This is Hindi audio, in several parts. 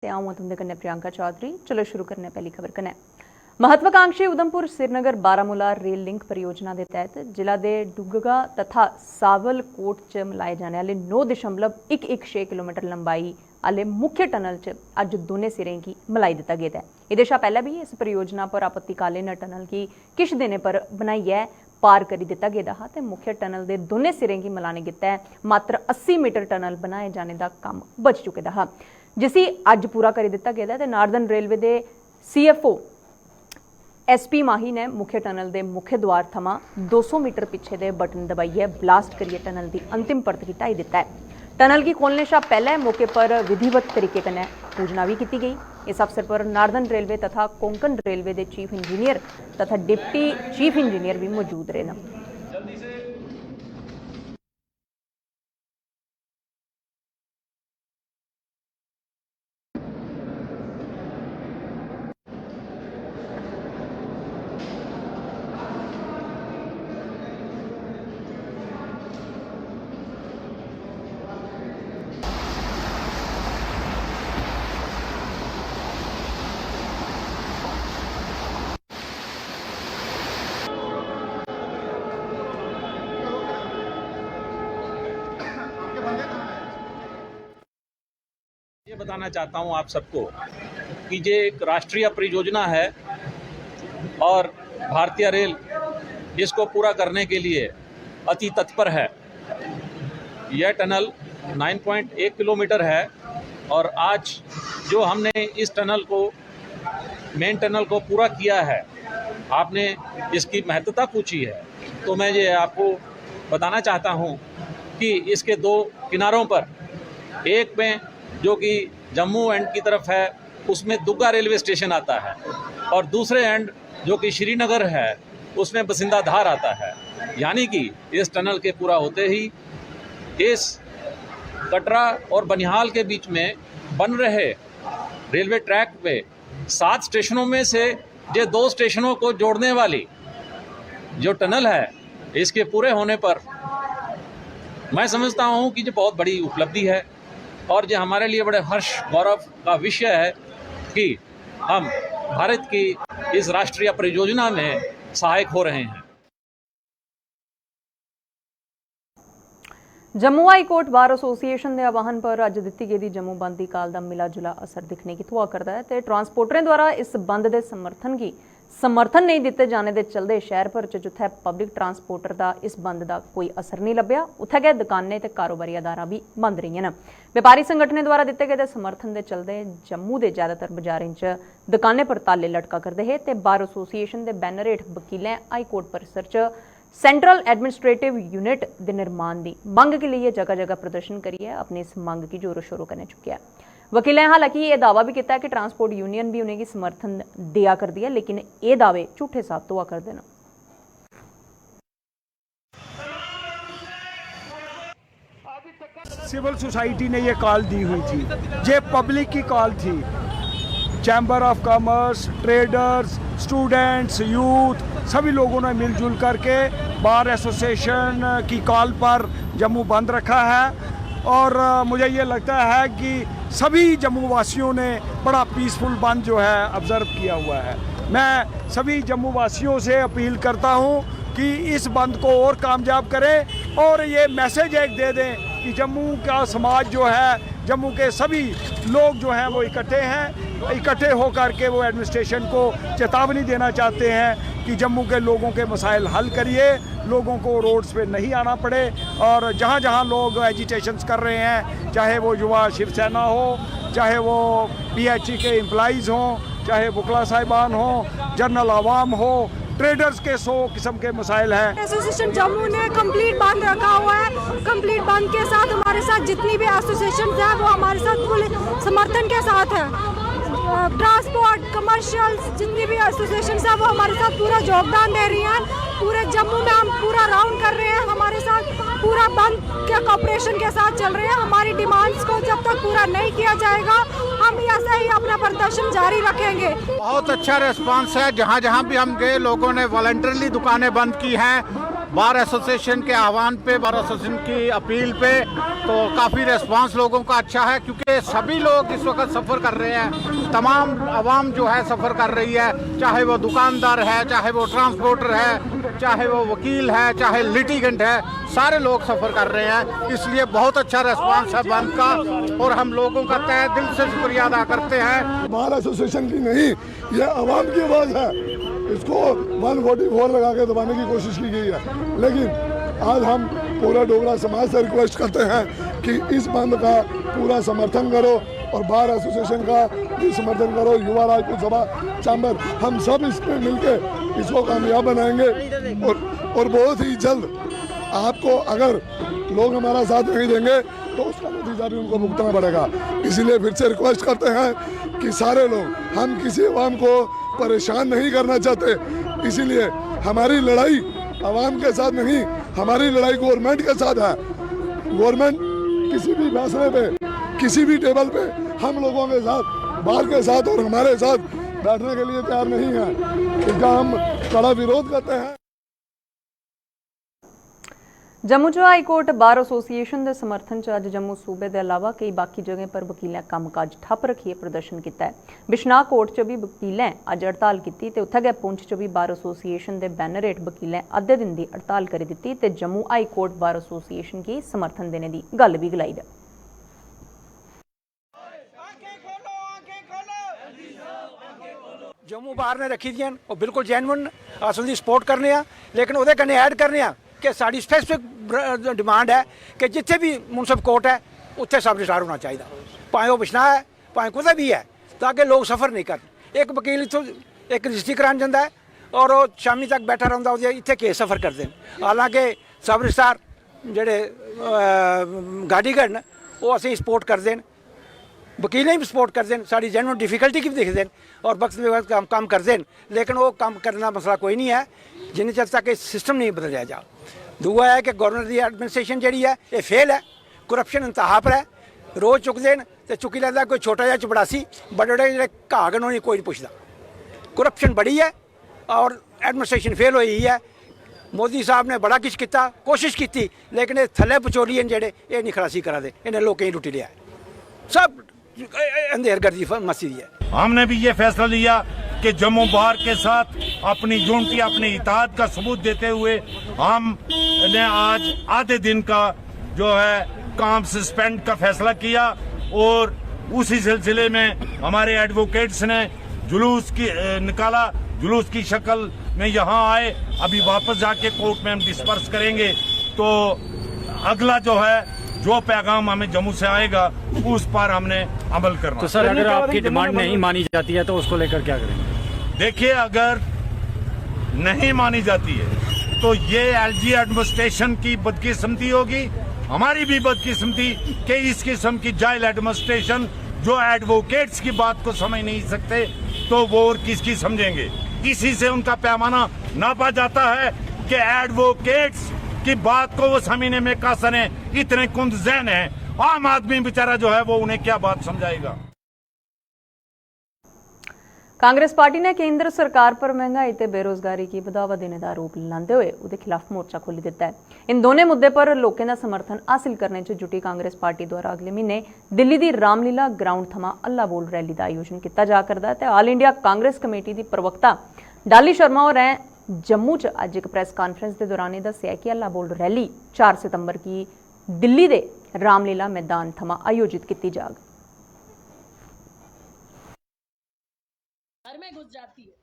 ते आऊं तुंदे कन्नै प्रियंका चौधरी। चलो शुरू करने पहली खबर कन्नै। महत्वाकांक्षी उधमपुर श्रीनगर बारामूला रेल लिंक परियोजना के तहत जिला के डुगगा तथा सावलकोट च मिलाए जाने वाले 9.116 किलोमीटर लंबाई आले मुख्य टनल च अज दोने सिरें की मिलाई दिता गया है। एह्दे शा पैह्ले भी इस परियोजना पर आपत्तिकालीन टनल की किश दिनें पर बनाइयै पार करी दिता गेदा हा ते मुख्य टनल के दोने सिरें की मिलाने गित्तै मात्र 80 मीटर टनल बनाए जाने का काम बच चुके दा हा, जिसी अज पूरा करी दिता गेदा है। नार्दन रेलवे के CFO SP माही ने मुख्य टनल के मुख्य द्वार थमां 200 मीटर पिछे दे बटन दबाइए ब्लास्ट करिए टनल की अंतिम परत गी ढाई दिता है। टनल की खोलने शा पहले मौके पर विधिवत तरीके कन्नै पूजना भी की गई। इस अवसर पर नार्दन रेलवे तथा कोंकण रेलवे के चीफ इंजीनियर तथा डिप्टी चीफ इंजीनियर भी मौजूद रहे। ये बताना चाहता हूँ आप सबको कि ये एक राष्ट्रीय परियोजना है और भारतीय रेल इसको पूरा करने के लिए अति तत्पर है। यह टनल 9.1 किलोमीटर है और आज जो हमने इस टनल को मेन टनल को पूरा किया है, आपने इसकी महत्वता पूछी है, तो मैं ये आपको बताना चाहता हूँ कि इसके दो किनारों पर, एक में जो कि जम्मू एंड की तरफ है उसमें दुग्गा रेलवे स्टेशन आता है और दूसरे एंड जो कि श्रीनगर है उसमें बसिंदा धार आता है। यानी कि इस टनल के पूरा होते ही इस कटरा और बनिहाल के बीच में बन रहे रेलवे ट्रैक पे 7 स्टेशनों में से ये 2 स्टेशनों को जोड़ने वाली जो टनल है, इसके पूरे होने पर मैं समझता हूँ कि ये बहुत बड़ी उपलब्धि है और ये हमारे लिए बड़े हर्ष गौरव का विषय है कि हम भारत की इस राष्ट्रीय परियोजना में सहायक हो रहे हैं। Jammu high court bar association के आह्वान पर अज दी गई जम्मू बंद की काल का मिला जुला असर दिखने की थोआ करता है तो ट्रांसपोर्टरों द्वारा इस बंद के समर्थन नहीं दिते जाने के चलते शहर भर च जिथे पब्लिक ट्रांसपोर्टर का इस बंद का कोई असर नहीं लभ्या, उत्थे गए दुकानें ते कारोबारी अदारा भी बंद रही हैं। व्यापारी संगठनें द्वारा दिते गए समर्थन के चलते जम्मू के ज़्यादातर बाजारों च दुकानें पर ताले लटका करते हैं तो बार एसोसीएशन के बैनर हेठ वकीलें हाई कोर्ट परिसर च सेंट्रल एडमिनिस्ट्रेटिव यूनिट के निर्माण की मंग के लिए जगह जगह प्रदर्शन करिए अपनी इस मंग की जोरों शोरों करने चुकी है। वकीलें हालांकि ये दावा भी किया कि ट्रांसपोर्ट यूनियन भी उन्हें समर्थन दिया करती है, लेकिन ये दावे झूठे साबित हुआ करते हैं। सिविल सोसाइटी ने ये कॉल दी हुई थी, ये पब्लिक की कॉल थी। Chamber of commerce, traders, students, youth सभी लोगों ने मिलजुल करके बार एसोसिएशन की कॉल पर जम्मू बंद रखा है और मुझे ये लगता है कि सभी जम्मू वासियों ने बड़ा पीसफुल बंद जो है ऑब्ज़र्व किया हुआ है। मैं सभी जम्मू वासियों से अपील करता हूँ कि इस बंद को और कामयाब करें और ये मैसेज एक दे दें कि जम्मू का समाज जो है, जम्मू के सभी लोग जो हैं वो इकट्ठे होकर के वो एडमिनिस्ट्रेशन को चेतावनी देना चाहते हैं कि जम्मू के लोगों के मसाइल हल करिए, लोगों को रोड्स पे नहीं आना पड़े। और जहाँ जहाँ लोग एजिटेशंस कर रहे हैं, चाहे वो युवा शिवसेना हो, चाहे वो PHE के एम्प्लॉइज़ हों, चाहे बुकला साहिबान हो, जनरल आवाम हो, ट्रेडर्स के 100 किस्म के मसाइल हैं। एसोसिएशन जम्मू ने कंप्लीट बंद रखा हुआ है। कंप्लीट बंद के साथ हमारे साथ जितनी भी एसोसिएशन हैं वो हमारे साथ फुल समर्थन के साथ है। ट्रांसपोर्ट, कमर्शियल जितनी भी एसोसिएशन हैं वो हमारे साथ पूरा योगदान दे रही हैं। पूरे जम्मू में हम पूरा राउंड कर रहे हैं, हमारे साथ पूरा बंद के कॉपरेशन के साथ चल रहे हैं। हमारी डिमांड्स को जब तक पूरा नहीं किया जाएगा हम ऐसे ही अपना प्रदर्शन जारी रखेंगे। बहुत अच्छा रिस्पांस है, जहाँ जहाँ भी हम गए लोगों ने वॉलंटरली दुकानें बंद की हैं। बार एसोसिएशन के आह्वान पे, बार एसोसिएशन की अपील पे तो काफ़ी रिस्पांस लोगों का अच्छा है, क्योंकि सभी लोग इस वक्त सफ़र कर रहे हैं। तमाम आवाम जो है सफ़र कर रही है, चाहे वो दुकानदार है, चाहे वो ट्रांसपोर्टर है, चाहे वो वकील है, चाहे लिटिगेंट है, सारे लोग सफ़र कर रहे हैं। इसलिए बहुत अच्छा रिस्पांस है बंद का और हम लोगों का तहे दिल से शुक्रिया अदा करते हैं। बार एसोसिएशन की नहीं, ये आवाम की आवाज़ है। इसको 144 लगा के दबाने की कोशिश की गई है, लेकिन आज हम पूरा डोगरा समाज से रिक्वेस्ट करते हैं कि इस बंद का पूरा समर्थन करो और बार एसोसिएशन का भी समर्थन करो। युवा राजपूत सभा चैम्बर, हम सब इसमें मिलकर इसको कामयाब बनाएंगे और बहुत ही जल्द आपको, अगर लोग हमारा साथ नहीं देंगे तो उसका नतीजा भी उनको भुगतना पड़ेगा। इसीलिए फिर से रिक्वेस्ट करते हैं कि सारे लोग, हम किसी अवाम को परेशान नहीं करना चाहते, इसीलिए हमारी लड़ाई अवाम के साथ नहीं, हमारी लड़ाई गवर्नमेंट के साथ है। गवर्नमेंट किसी भी फैसले पे, किसी भी टेबल पे हम लोगों के साथ, बार के साथ और हमारे साथ बैठने के लिए तैयार नहीं है। इसका हम कड़ा विरोध करते हैं। जम्मू च हाई कोर्ट बार एसोसिएशन के समर्थन च अज जम्मू सूबे के अलावा कई बाकी जगह पर वकीलें कम्मकाज ठप्प रखिए प्रदर्शन किया। बिश्नाह कोर्ट च भी वकीलें अज हड़ताल की, उत्थे गै पुंछ च भी बार एसोसिएशन के बैनर हेठ वकीलें अद्धे दिन की हड़ताल करी दी ते Jammu high court bar association की समर्थन देने की गल भी गलाई। जम्मू बार ने रखी दियां और बिल्कुल जैनवन अस उहदी सपोर्ट करने आ, लेकिन उहदे कन्नै ऐड करने आ कि साड़ी स्पैसिफिक डिमांड है कि जिथे भी मुनसिफ कोर्ट है उत्थे सब रजिस्ट्रार होना चाहिए, भाएं वो बिश्नाह है भाएं कुदै भी है, ताकि लोग सफ़र नहीं करन। एक वकील इत्थों एक रजिस्ट्री करान जाता है और वो शामी तक बैठा रहा होंदा, इत्थे केस सफ़र करते हैं। हालांकि सब रजिस्ट्रार जेह्ड़े गाड़ीगर न वो असेंगी सपोर्ट करते हैं, वकीलें भी सपोर्ट करते हैं, साड़ी जेन्युइन डिफिकल्टी की भी दिखते हैं और वक्त बे वक्त काम करते हैं, लेकिन वो काम करने का मसला कोई नहीं है जिन्ने चिर तक सिस्टम नहीं बदलिया जा। दूआ है कि गवर्नर की एडमिनिस्ट्रेशन जी है ये फेल है, करप्शन इंतहा पर है, रोज़ चुकते हैं तो चुकी लैंदा कोई छोटा जहा चपड़ासी, बड़े बड़े जो घाग न उन्हें कोई नहीं पुछदा। करप्शन बड़ी है और एडमिनिस्ट्रेशन फेल हुई है। मोदी साहब ने बड़ा कुछ किया, कोशिश की, लेकिन ये थले पचोली जेडे ये नहीं खलासी करा दे, इन्हें लोगों ही लुटी लिया, सब अंधेरगर्दी मसी है। हमने भी ये फैसला लिया कि जम्मू बार के साथ अपनी यूनिटी, अपनी इताअत का सबूत देते हुए हमने आज आधे दिन का जो है काम सस्पेंड का फैसला किया और उसी सिलसिले में हमारे एडवोकेट्स ने जुलूस की निकाला, जुलूस की शक्ल में यहाँ आए। अभी वापस जाके कोर्ट में हम डिस्पर्स करेंगे, तो अगला जो है जो पैगाम हमें जम्मू से आएगा उस पर हमने अमल करना। तो सर अगर आपकी डिमांड नहीं मानी जाती है तो उसको लेकर क्या करेंगे? देखिए, अगर नहीं मानी जाती है तो ये एलजी एडमिनिस्ट्रेशन की बदकिस्मती होगी, हमारी भी बदकिस्मती कि इस किस्म की जाइल एडमिनिस्ट्रेशन जो एडवोकेट्स की बात को समझ नहीं सकते तो वो और किसकी समझेंगे। इसी से उनका पैमाना नापा जाता है कि एडवोकेट्स की बात को वो समझने में कासर है, इतने कुंद ज़हन है, आम आदमी बेचारा जो है वो उन्हें क्या बात समझाएगा। कांग्रेस पार्टी ने केंद्र सरकार पर महंगाई ते बेरोजगारी की बढ़ावा देने का आरोप लाते हुए उसके खिलाफ मोर्चा खोली दिता है। इन दोनों मुद्दे पर लोगों का समर्थन हासिल करने च जुटी कांग्रेस पार्टी द्वारा अगले महीने दिल्ली की रामलीला ग्राउंड थमां अल्लाह बोल रैली का आयोजन किया जा करदा है। ऑल इंडिया कांग्रेस कमेटी की प्रवक्ता डाली शर्मा होरें जम्मू च अज एक प्रेस कॉन्फ्रेंस के दौरान ये दस्सिया कि अल्लाह बोल रैली 4 सितंबर की दिल्ली के रामलीला मैदान थमां आयोजित की जाएगी। घर में घुस जाती है।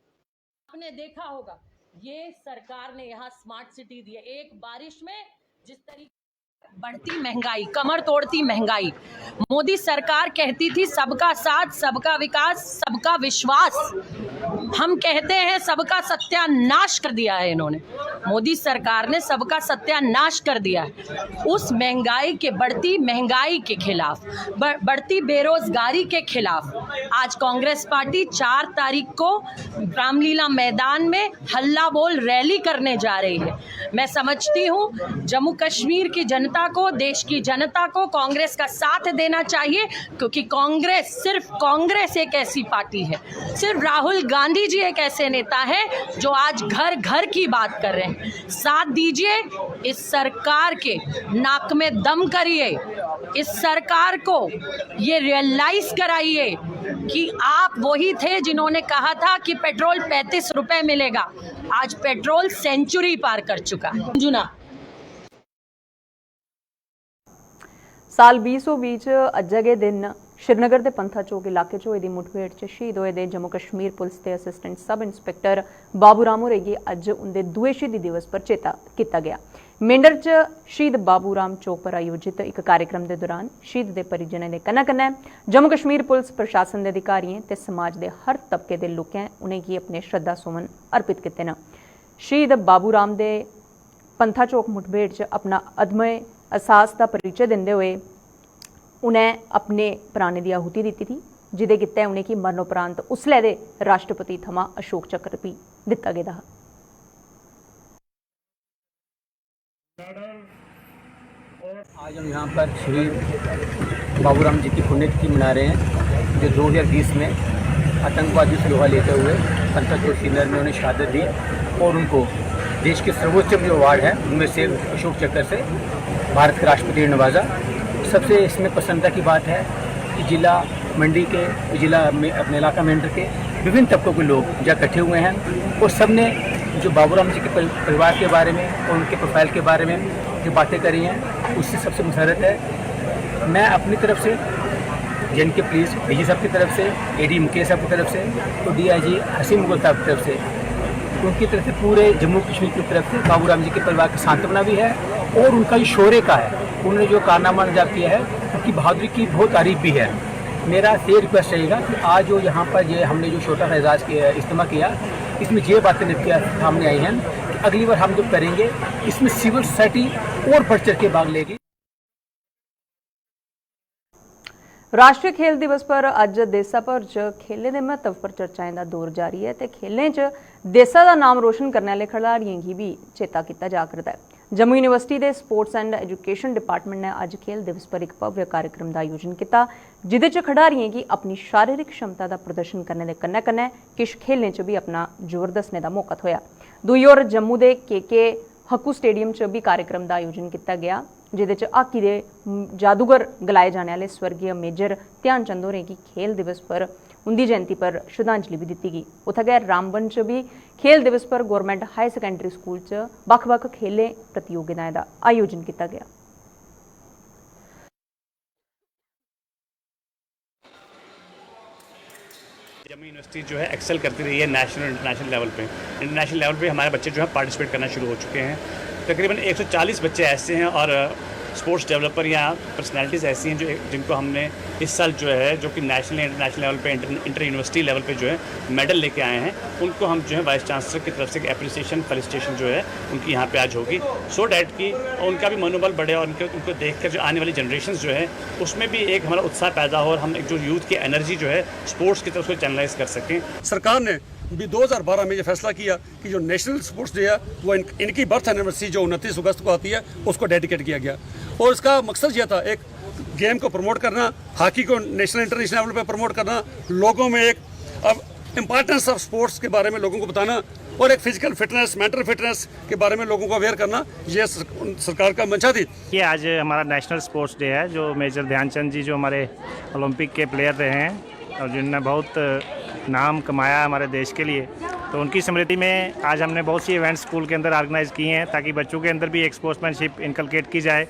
आपने देखा होगा ये सरकार ने यहाँ स्मार्ट सिटी दी है। एक बारिश में जिस तरीके बढ़ती महंगाई, कमर तोड़ती महंगाई, मोदी सरकार कहती थी सबका साथ, सबका विकास, सबका विश्वास। हम कहते हैं सबका सत्यानाश कर दिया है इन्होंने। मोदी सरकार ने सबका सत्यानाश कर दिया है। उस महंगाई के, बढ़ती महंगाई के खिलाफ, बढ़ती बेरोजगारी के खिलाफ आज कांग्रेस पार्टी 4 तारीख को रामलीला मैदान में हल्ला बोल रैली करने जा रही है। मैं समझती हूँ जम्मू कश्मीर की जनता जनता को, देश की जनता को कांग्रेस का साथ देना चाहिए, क्योंकि कांग्रेस, सिर्फ कांग्रेस एक ऐसी पार्टी है, सिर्फ राहुल गांधी जी एक ऐसे नेता हैं जो आज घर घर की बात कर रहे हैं। साथ दीजिए, इस सरकार के नाक में दम करिए, इस सरकार को ये रियलाइज कराइए कि आप वही थे जिन्होंने कहा था कि पेट्रोल 35 रुपए मिलेगा। आज पेट्रोल सेंचुरी पार कर चुका है। जुना साल 2020 अज्जै दे दिन श्रीनगर के पंथा चौक इलाके च होई दी मुठभेड़ च शहीद होए दे जम्मू कश्मीर पुलिस के assistant sub inspector Babu Ram होरें गी अज्ज उंदे दुए शहीदी दिवस पर चेता किया गया। मेंढर च शहीद बाबू राम चौक पर आयोजित एक कार्यक्रम के दौरान शहीद के परिजनें के कन्नै जम्मू कश्मीर पुलिस प्रशासन के अधिकारियों ते समाज के हर तबके के लोकें उन्हेंगी अपने श्रद्धा सुमन अर्पित किए न। शहीद बाबू राम दे पंथा चौक मुठभेड़ च अपना अदमे एहसास का परिचय देंदे हुए उन्हें अपने प्राणे की आहुति दी थी, जिदे किते उन्हें मरणोपरांत उसले दे राष्ट्रपति थमां अशोक चक्र भी दिता गया। आज हम यहाँ पर शहीद बाबू राम जी की पुण्यतिथि मना रहे हैं, जो 2020 में आतंकवादी से लोहा लेते हुए पंथा चौक श्रीनगर में उन्हें शहादत दी और उनको देश के सर्वोच्च जो अवार्ड है उनमें से अशोक चक्र से भारत के राष्ट्रपति ने नवाजा। सबसे इसमें पसंदीदा की बात है कि जिला मंडी के, जिला में अपने इलाका मेंढर के विभिन्न तबकों के लोग जहाँ इकट्ठे हुए हैं और सब ने जो बाबू राम जी के परिवार के बारे में और उनके प्रोफाइल के बारे में जो बातें करी हैं उससे सबसे मुसरत है। मैं अपनी तरफ से JNK पुलिस DG साहब की तरफ से, AD मुकेश साहब की तरफ से, तो DIG हसीन मुगल साहब की तरफ से, उनकी तरफ से पूरे जम्मू कश्मीर की तरफ से बाबू राम जी के परिवार की सांत्वना भी है और उनका जो शौर्य का है, उन्होंने जो कारनामा अंजाम किया है उनकी बहादुरी की बहुत तारीफ भी है। मेरा ये रिक्वेस्ट रहेगा कि आज जो यहाँ पर ये हमने जो छोटा सा एजाज इस्तेमाल किया, इसमें ये बातें सामने आई हैं कि अगली बार हम जो करेंगे इसमें सिविल सोसाइटी और बढ़ चढ़ के भाग लेगी। राष्ट्रीय खेल दिवस पर अज देशा भर च खेलें के महत्व पर चर्चाएं का दौर जारी है तो खेलें च देशा का नाम रोशन करने वाले खिलाड़ियों की भी चेता किया जा करता है। जम्मू यूनिवर्सिटी के स्पोर्ट्स एंड एजुकेशन डिपार्टमेंट ने अज खेल दिवस पर एक भव्य कार्यक्रम का आयोजन किया, जिदे च खिडारियों की अपनी शारीरिक क्षमता का प्रदर्शन करने के कन्नै किश खेलें च भी अपना जोर दसने का मौका थोया। दूई ओर जम्मू के KK हक्कू स्टेडियम च भी कार्यक्रम का आयोजन किया गया, जिदे च हाकी दे जादूगर गलाए जाने वाले स्वर्गीय मेजर ध्यानचंद होरें की खेल दिवस पर उनकी जयंती पर श्रद्धांजलि भी दी गई। उत्थे गै रामबन च भी खेल दिवस पर गौरमेंट हायर सेकेंडरी स्कूल च बक्ख-बक्ख खेलें प्रतियोगिताएं का आयोजन किया गया। जम्मू यूनिवर्सिटी जो है एक्सेल करती रही है नेशनल इंटरनेशनल लेवल पे। इंटरनेशनल लेवल पे हमारे बच्चे जो है पार्टिसिपेट करना शुरू हो चुके हैं। तकरीबन 140 बच्चे ऐसे हैं और स्पोर्ट्स डेवलपर या पर्सनालिटीज़ ऐसी हैं जो जिनको हमने इस साल जो है, जो कि नेशनल इंटरनेशनल लेवल पे इंटर यूनिवर्सिटी लेवल पे जो है मेडल लेके आए हैं, उनको हम जो है वाइस चांसलर की तरफ से एप्रिसिएशन फेलिसिटेशन जो है उनकी यहाँ पे आज होगी, सो डैट कि उनका भी मनोबल बढ़े और उनको देखकर जो आने वाली जनरेशन जो है उसमें भी एक हमारा उत्साह पैदा हो और हम एक जो यूथ की एनर्जी जो है स्पोर्ट्स की तरफ से चैनलाइज कर सकें। सरकार ने भी 2012 में ये फैसला किया कि जो नेशनल स्पोर्ट्स डे है वो इनकी बर्थ एनिवर्सरी जो 29 अगस्त को आती है उसको डेडिकेट किया गया और इसका मकसद ये था एक गेम को प्रमोट करना, हॉकी को नेशनल इंटरनेशनल लेवल पे प्रमोट करना, लोगों में एक अब इम्पॉर्टेंस ऑफ स्पोर्ट्स के बारे में लोगों को बताना और एक फिजिकल फिटनेस, मेंटल फिटनेस के बारे में लोगों को अवेयर करना, ये सरकार का मंशा थी। ये आज हमारा नेशनल स्पोर्ट्स डे है, जो मेजर ध्यानचंद जी जो हमारे ओलंपिक के प्लेयर रहे हैं और जिन्होंने बहुत नाम कमाया हमारे देश के लिए, तो उनकी स्मृति में आज हमने बहुत सी इवेंट्स स्कूल के अंदर ऑर्गेनाइज़ किए हैं ताकि बच्चों के अंदर भी एक स्पोर्ट्समैनशिप इनकलकेट की जाए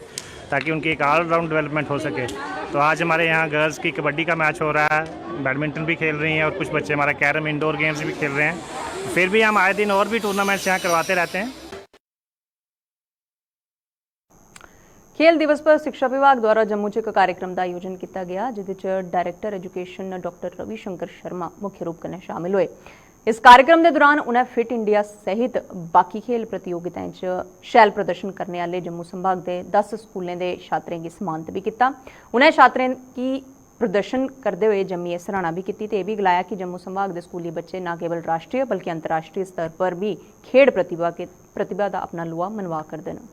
ताकि उनकी एक ऑलराउंड डेवलपमेंट हो सके। तो आज हमारे यहाँ गर्ल्स की कबड्डी का मैच हो रहा है, बैडमिंटन भी खेल रही हैं और कुछ बच्चे हमारा कैरम इंडोर गेम्स भी खेल रहे हैं। फिर भी हम आए दिन और भी टूर्नामेंट्स यहाँ करवाते रहते हैं। खेल दिवस पर शिक्षा विभाग द्वारा जम्मू च एक कार्यक्रम का आयोजन किया गया, जिदे च director education doctor Ravishankar Sharma मुख्य रूप कन्नै शामिल हुए। इस कार्यक्रम के दौरान उन्हें फिट इंडिया सहित बाकी खेल प्रतियोगिताएं च शैल प्रदर्शन करने वाले जम्मू संभाग के 10 स्कूलों के छात्रों की सम्मानित भी किया। उन्हें छात्रों की प्रदर्शन करते हुए जम्मी सराहना भी की तो यह भी गलाया कि जम्मू संभाग के स्कूली बच्चे न केवल राष्ट्रीय बल्कि अंतर्राष्ट्रीय स्तर पर भी खेड प्रतिभा का अपना लुआ मनवा करते हैं।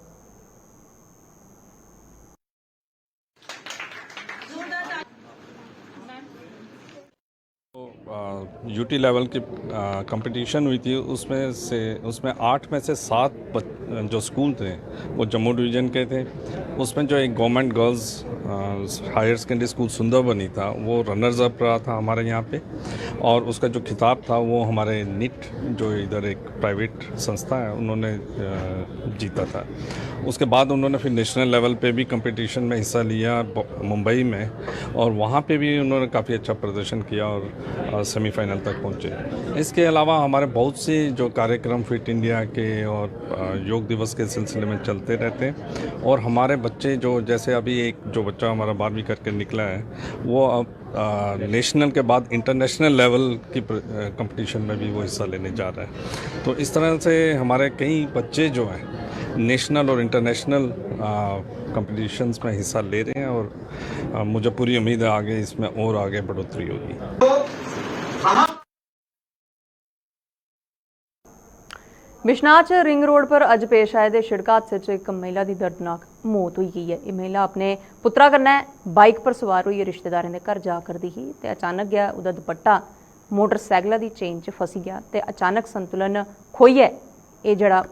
यूटी लेवल की कंपटीशन हुई थी, उसमें 8 में से 7 जो स्कूल थे वो जम्मू डिवीज़न के थे। उसमें जो एक government girls higher secondary school Sunderbani था वो रनर्स अप रहा था हमारे यहाँ पे, और उसका जो खिताब था वो हमारे निट जो इधर एक प्राइवेट संस्था है उन्होंने जीता था। उसके बाद उन्होंने फिर नेशनल लेवल पे भी कंपटीशन में हिस्सा लिया मुंबई में, और वहाँ पे भी उन्होंने काफ़ी अच्छा प्रदर्शन किया और सेमीफाइनल तक पहुँचे। इसके अलावा हमारे बहुत से जो कार्यक्रम फिट इंडिया के और योग दिवस के सिलसिले में चलते रहते हैं, और हमारे बच्चे जो जैसे अभी एक जो बच्चा हमारा 12वीं करके निकला है वो अब नेशनल के बाद इंटरनेशनल लेवल की कंपटीशन में भी वो हिस्सा लेने जा रहा है। तो इस तरह से हमारे कई बच्चे जो हैं नेशनल और इंटरनेशनल कंपटीशंस में हिस्सा ले रहे हैं, और मुझे पूरी उम्मीद है आगे इसमें और आगे बढ़ोतरी होगी। बिश्नाह च रिंग रोड पर अज पेश आए दे सड़क हादसे च एक महिला की दर्दनाक मौत हुई गई है। यह महिला अपने पुत्रा कन्नै बाइक पर सवार होइयै रिश्तेदारें दे घर जा करदी ही ते अचानक गै उहदा दुपट्टा मोटरसाइकिल दी चेन च फसी गया ते अचानक संतुलन खोइयै एह जेहड़ा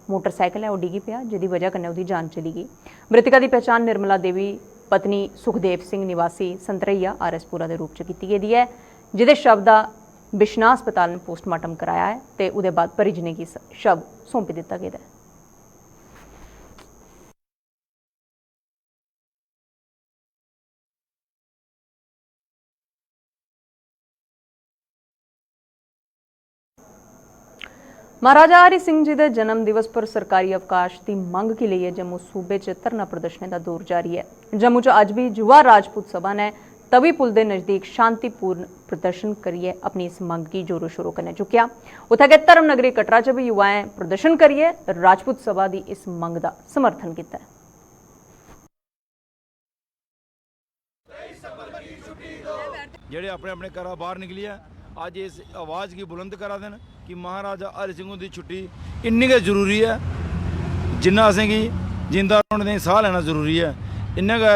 मोटरसाइकिल है वह डिगी पिया, जिहदी वजह कन्नै उहदी जान चली गई। मृतका की पहचान निर्मला देवी पत्नी सुखदेव सिंह निवासी संतरैया RS-पुरा के रूप च की गेदी है, जिहदे शव दा बिश्नाह अस्पताल ने पोस्टमार्टम कराया है ते उहदे बाद परिजनें की शव सौंपी दिता गया है। महाराजा हरि सिंह जी के जन्म दिवस पर सरकारी अवकाश की मंग की लिए जम्मू सूबे च धरना प्रदर्शनी का दौर जारी है। जम्मू च अज भी युवा राजपूत सभा ने तवी पुल के नज़दीक शांतिपूर्ण प्रदर्शन करिए अपनी इस मंग की जोरों शोरों कन्नै चुक्या। उत्थे गै धर्म नगरी कटरा च भी युवाएं प्रदर्शन करिए राजपूत सभा की इस मंग का समर्थन किया। जेडे अपने अपने घरों बाहर निकली है अज इस आवाज़ की बुलंद करा देन कि महाराजा हरि सिंह की छुट्टी इन्नी गै जरूरी है जिन्ना असेंगी जिंदा रौह्ने ताईं साह लैना जरूरी है। इन्ना गै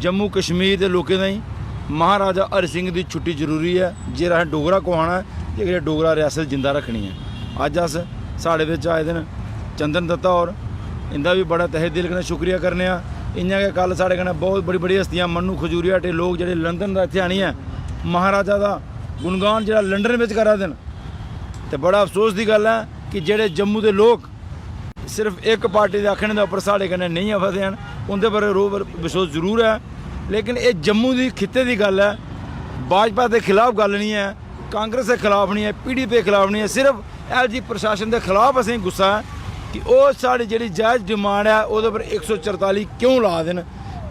जम्मू कश्मीर के लोगों ताईं महाराजा हरि सिंह की छुट्टी जरूरी है जे असें डोगरा कुहाना है जे डोगरा रियासत जिंदा रखनी है। अज अस साढ़े बिच आए दिन चंदन दत्ता और इंदा भी बड़ा तहे दिल कन्नै शुक्रिया करने इ'यां गै कल साढ़े कन्नै बहुत बड़ी बड़ी हस्तियां मन्नू खजूरिया ते लोग जेह्ड़े लंदन दा इत्थे आनियै महाराजा का गुणगान जो लंडन में करा देन ते बड़ा अफसोस की गल है कि जेडे जम्मू के लोग सिर्फ एक पार्टी के आखने के उपर साढ़े कन्नै नहीं आफदे हैं उनके पर रोब अफसोस जरूर है। लेकिन ये जम्मू की खिते की गल है, भाजपा के खिलाफ गल नहीं है, कांग्रेस के खिलाफ नहीं है, PDP के खिलाफ नहीं है, सिर्फ LG प्रशासन के खिलाफ असें गुस्सा है कि वो साड़ी जी जायज़ डिमांड है वो पर 144 क्यों ला देन,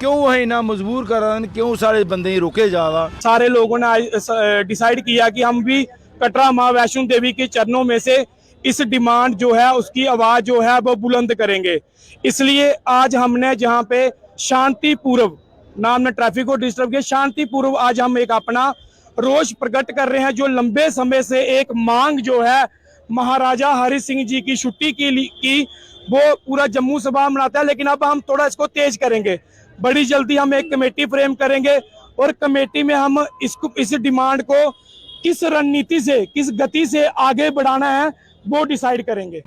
क्यों अं इन्ना मजबूर करा देन, क्यों सारे बंदे रोके जा रहा। सारे लोगों ने डिसाइड किया कि हम भी कटरा माँ वैष्णो देवी के चरणों में से इस डिमांड जो है उसकी आवाज़ जो है वो बुलंद करेंगे। इसलिए आज हमने जहाँ पे शांतिपूर्व नाम ने ट्रैफिक को डिस्टर्ब किया, शांतिपूर्व आज हम एक अपना रोष प्रकट कर रहे हैं। जो लंबे समय से एक मांग जो है महाराजा हरि सिंह जी की छुट्टी की वो पूरा जम्मू सभा मनाता है, लेकिन अब हम थोड़ा इसको तेज करेंगे। बड़ी जल्दी हम एक कमेटी फ्रेम करेंगे और कमेटी में हम इस डिमांड को किस रणनीति से किस गति से आगे बढ़ाना है वो डिसाइड करेंगे।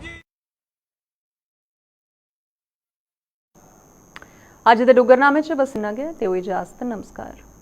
अज दे डुगरनामे च बस इन्ना गै ते इजाजत, नमस्कार।